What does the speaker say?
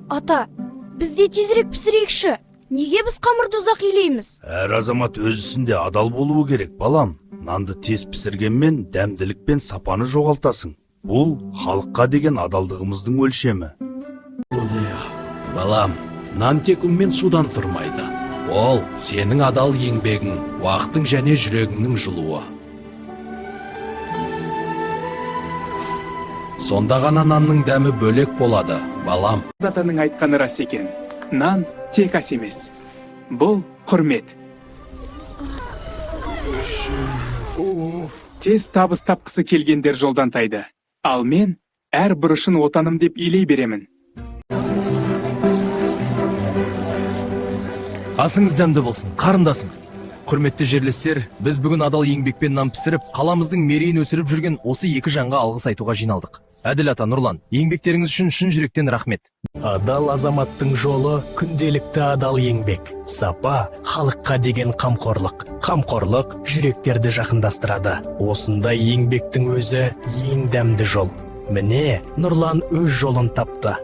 Ата, біз де тезірек пісірейікші. Неге біз қамырды ұзақ илейміз? Әр азамат өз ісінде адал болуы керек, балам. Нанды тез пісіргенмен дәмділік пен сапаны жоғалтасың. Бұл халыққа деген адалдығымыздың өлшемі. Балам, нан тек ұн мен судан тұрмайды. Ол сенің адал еңбегің, уақытың және жүрегіңнің жылуы. Сонда ғана нанның дәмі бөлек болады, балам. Атаның айтқаны рас екен. Нан тек ас емес. Бұл құрмет. Тез табыс тапқысы келгендер жолдан тайды. Ал мен әр бұрышын отаным деп илей беремін. Асыңыз дәмді болсын, қарындасым. Құрметті жерлестер, біз бүгін адал еңбекпен нан пісіріп, қаламыздың мерейін өсіріп жүрген осы екі жанға алғыс айтуға жиналдық. Әділ ата, Нұрлан, еңбектеріңіз үшін шын жүректен рахмет. Адал азаматтың жолы күнделікті адал еңбек. Сапа халыққа деген қамқорлық. Қамқорлық жүректерді жақындастырады. Осындай еңбектің өзі ең дәмді жол. Міне, Нұрлан өз жолын тапты.